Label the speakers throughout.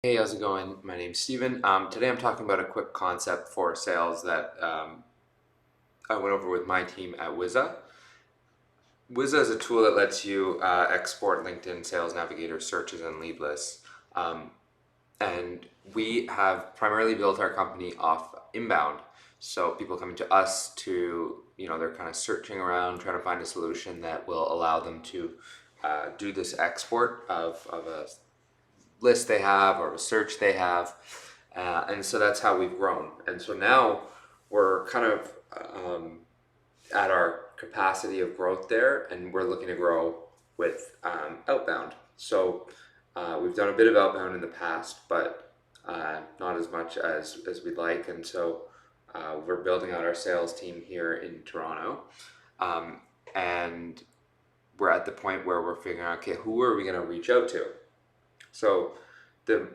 Speaker 1: Hey, how's it going? My name's Steven. Today I'm talking about a quick concept for sales that I went over with my team at Wizza. Wizza is a tool that lets you export LinkedIn Sales Navigator searches and lead lists. Um, and we have primarily built our company off inbound. So people coming to us to, they're kind of searching around, trying to find a solution that will allow them to do this export of a list they have or a search they have. And so that's how we've grown. And so now we're kind of at our capacity of growth there, and we're looking to grow with outbound. So we've done a bit of outbound in the past, but not as much as we'd like. And so we're building out our sales team here in Toronto. And we're at the point where we're figuring out, okay, who are we going to reach out to? So the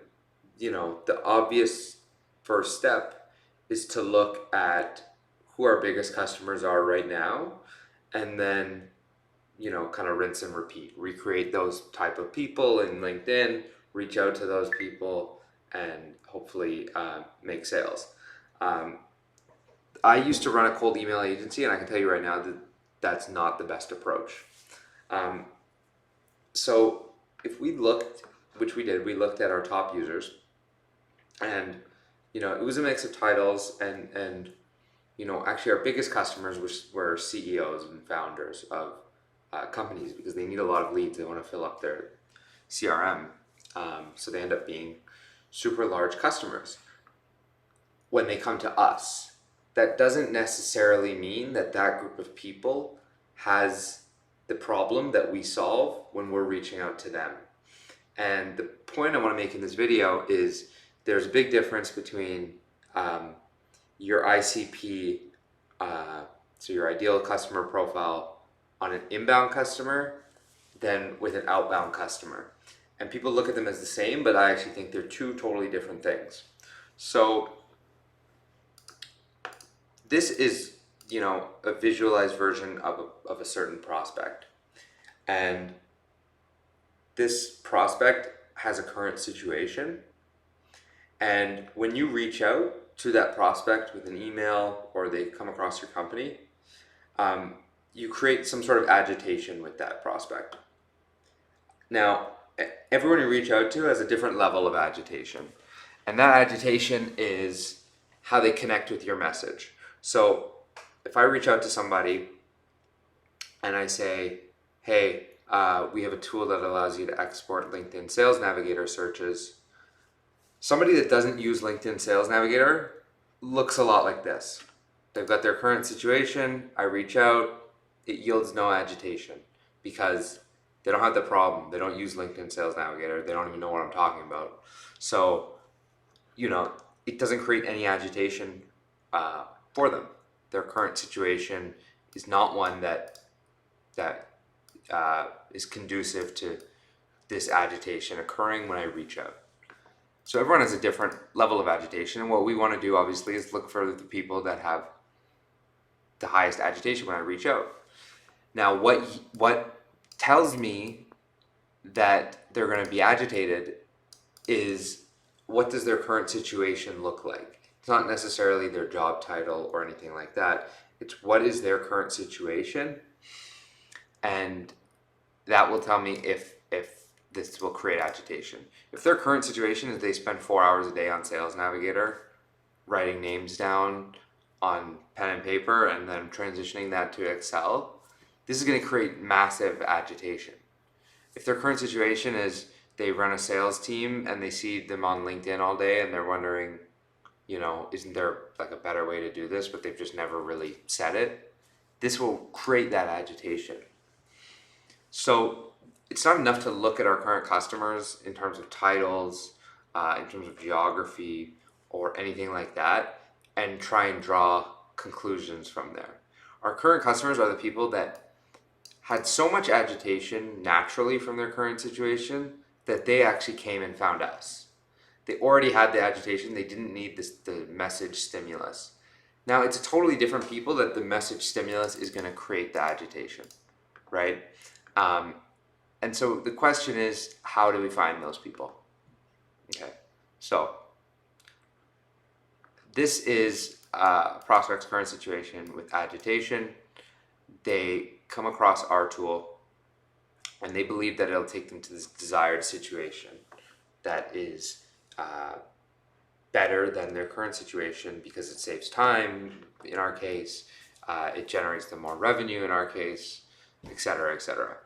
Speaker 1: the obvious first step is to look at who our biggest customers are right now, and then kind of rinse and repeat, recreate those type of people in LinkedIn, reach out to those people, and hopefully make sales. um, I used to run a cold email agency, and I can tell you right now that that's not the best approach. um, so if we looked, which we did, we looked at our top users, and it was a mix of titles and actually our biggest customers were CEOs and founders of companies, because they need a lot of leads. They want to fill up their CRM. So they end up being super large customers. When they come to us, that doesn't necessarily mean that that group of people has the problem that we solve when we're reaching out to them. And the point I want to make in this video is there's a big difference between your ICP, so your ideal customer profile, on an inbound customer than with an outbound customer. And people look at them as the same, but I actually think they're two totally different things. So this is, a visualized version of a certain prospect. And this prospect has a current situation. And when you reach out to that prospect with an email, or they come across your company, you create some sort of agitation with that prospect. Now, everyone you reach out to has a different level of agitation. And that agitation is how they connect with your message. So if I reach out to somebody and I say, hey, we have a tool that allows you to export LinkedIn Sales Navigator searches, somebody that doesn't use LinkedIn Sales Navigator looks a lot like this. They've got their current situation. I reach out, it yields no agitation because they don't have the problem. They don't use LinkedIn Sales Navigator. They don't even know what I'm talking about. So, it doesn't create any agitation for them. Their current situation is not one that is conducive to this agitation occurring when I reach out. So everyone has a different level of agitation, and what we want to do, obviously, is look for the people that have the highest agitation when I reach out. Now, what tells me that they're going to be agitated is, what does their current situation look like? It's not necessarily their job title or anything like that. It's what is their current situation, and that will tell me if this will create agitation. If their current situation is they spend 4 hours a day on Sales Navigator, writing names down on pen and paper and then transitioning that to Excel, this is going to create massive agitation. If their current situation is they run a sales team and they see them on LinkedIn all day and they're wondering, isn't there like a better way to do this, but they've just never really said it, this will create that agitation. So it's not enough to look at our current customers in terms of titles, in terms of geography, or anything like that, and try and draw conclusions from there. Our current customers are the people that had so much agitation naturally from their current situation that they actually came and found us. They already had the agitation, they didn't need the message stimulus. Now, it's a totally different people that the message stimulus is going to create the agitation, right? And so the question is, how do we find those people? Okay. this is a prospect's current situation with agitation. They come across our tool and they believe that it'll take them to this desired situation that is better than their current situation because it saves time in our case, it generates them more revenue in our case, etc., etc.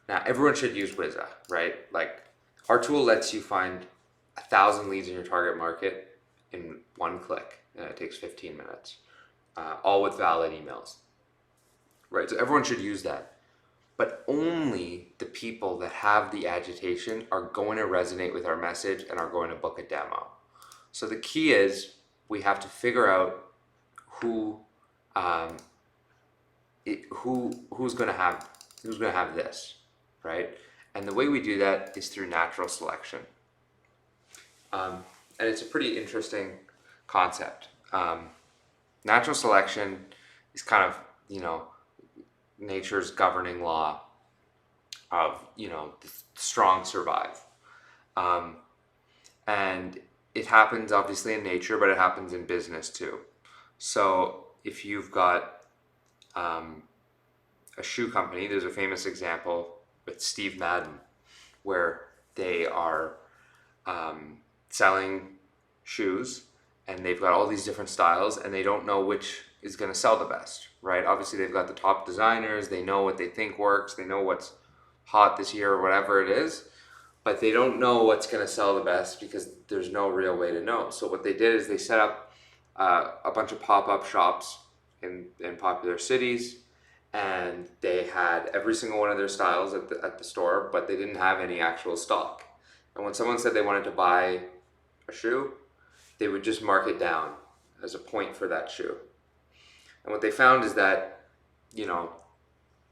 Speaker 1: Now, everyone should use Wizza, right? Like, our tool lets you find 1,000 leads in your target market in one click, and it takes 15 minutes, all with valid emails, right? So everyone should use that. But only the people that have the agitation are going to resonate with our message and are going to book a demo. So the key is we have to figure out who's going to have this, right? And the way we do that is through natural selection. And it's a pretty interesting concept. Natural selection is kind of, nature's governing law of, the strong survive. And it happens obviously in nature, but it happens in business too. So if you've got a shoe company, there's a famous example with Steve Madden where they are selling shoes and they've got all these different styles and they don't know which is going to sell the best, right? Obviously they've got the top designers, they know what they think works, they know what's hot this year or whatever it is, but they don't know what's going to sell the best because there's no real way to know. So what they did is they set up a bunch of pop-up shops in popular cities, and they had every single one of their styles at the store, but they didn't have any actual stock. And when someone said they wanted to buy a shoe, they would just mark it down as a point for that shoe. And what they found is that,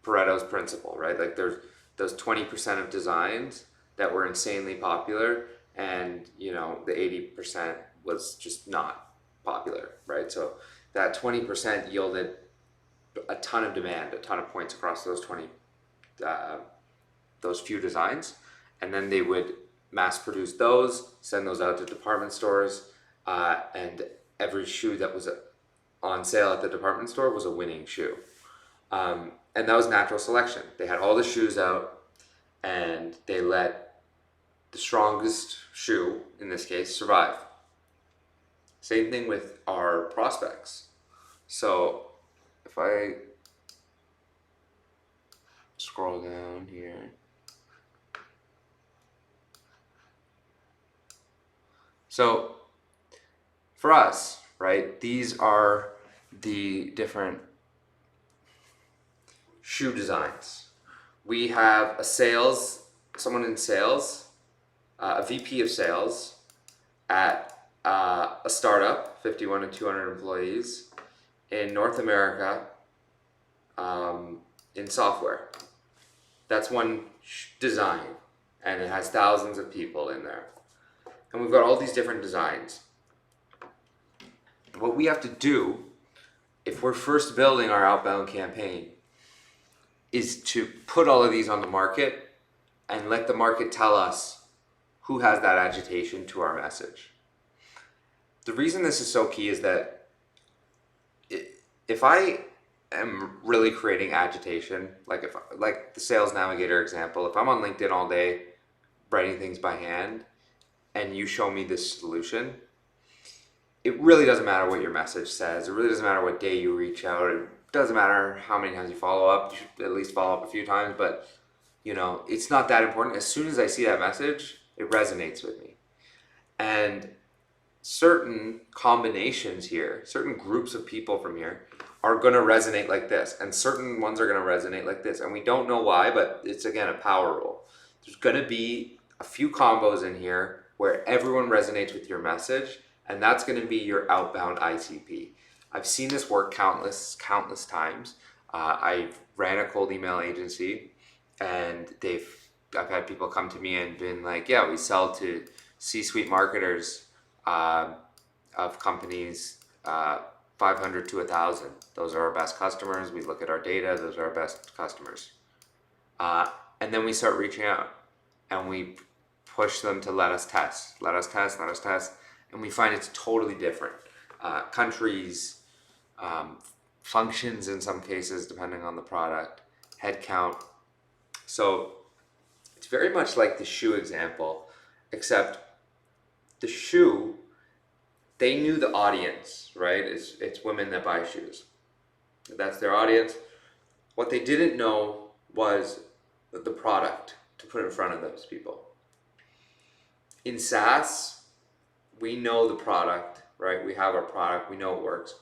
Speaker 1: Pareto's principle, right? Like there's those 20% of designs that were insanely popular and, the 80% was just not popular, right? So that 20% yielded a ton of demand, a ton of points across those those few designs. And then they would mass produce those, send those out to department stores, and every shoe that was on sale at the department store was a winning shoe. And that was natural selection. They had all the shoes out and they let the strongest shoe, in this case, survive. Same thing with our prospects. So if I scroll down here, so for us, right, these are the different shoe designs. We have someone in sales, a VP of sales at a startup, 51 to 200 employees in North America, in software. That's one design, and it has thousands of people in there. And we've got all these different designs. What we have to do, if we're first building our outbound campaign, is to put all of these on the market and let the market tell us who has that agitation to our message. The reason this is so key is that if I am really creating agitation, like the Sales Navigator example, if I'm on LinkedIn all day writing things by hand and you show me this solution, it really doesn't matter what your message says. It really doesn't matter what day you reach out. It doesn't matter how many times you follow up. You should at least follow up a few times, but it's not that important. As soon as I see that message, it resonates with me. And certain combinations here, certain groups of people from here are going to resonate like this, and certain ones are going to resonate like this. And we don't know why, but it's, again, a power rule. There's going to be a few combos in here where everyone resonates with your message, and that's going to be your outbound ICP. I've seen this work countless times. I've ran a cold email agency, and I've had people come to me and been like, yeah, we sell to C-suite marketers of companies 500 to 1,000. Those are our best customers. We look at our data. Those are our best customers. And then we start reaching out and we push them to let us test. And we find it's totally different. Countries, functions in some cases, depending on the product, headcount. So it's very much like the shoe example, except the shoe, they knew the audience, right? It's women that buy shoes. That's their audience. What they didn't know was the product to put in front of those people. In SaaS, we know the product, right? We have our product, we know it works.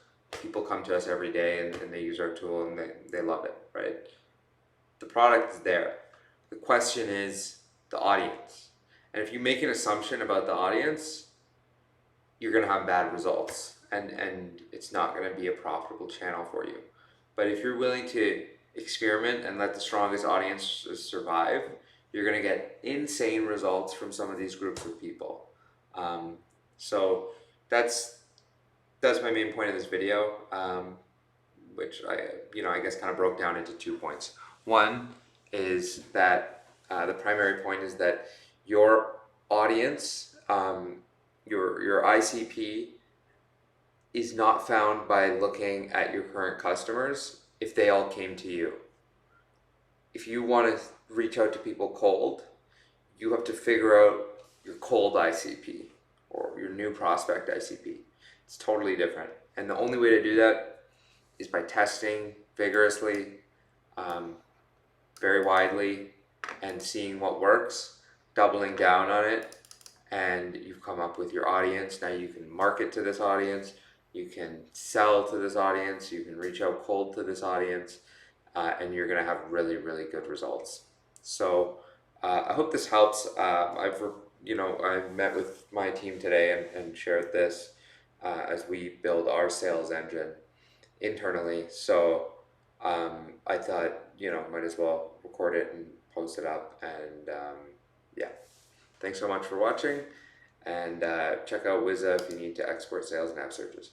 Speaker 1: People come to us every day and they use our tool and they love it, right? The product is there. The question is the audience. And if you make an assumption about the audience, you're going to have bad results and it's not going to be a profitable channel for you. But if you're willing to experiment and let the strongest audiences survive, you're going to get insane results from some of these groups of people. So that's my main point of this video, which I guess kind of broke down into 2 points. One is that the primary point is that your audience, your ICP, is not found by looking at your current customers if they all came to you. If you want to reach out to people cold, you have to figure out your cold ICP or your new prospect ICP. It's totally different. And the only way to do that is by testing vigorously, very widely, and seeing what works, doubling down on it, and you've come up with your audience. Now you can market to this audience, you can sell to this audience, you can reach out cold to this audience, and you're going to have really, really good results. So I hope this helps. I met with my team today and shared this as we build our sales engine internally. So I thought, might as well record it and post it up. And yeah, thanks so much for watching. And check out Wizza if you need to export sales and app searches.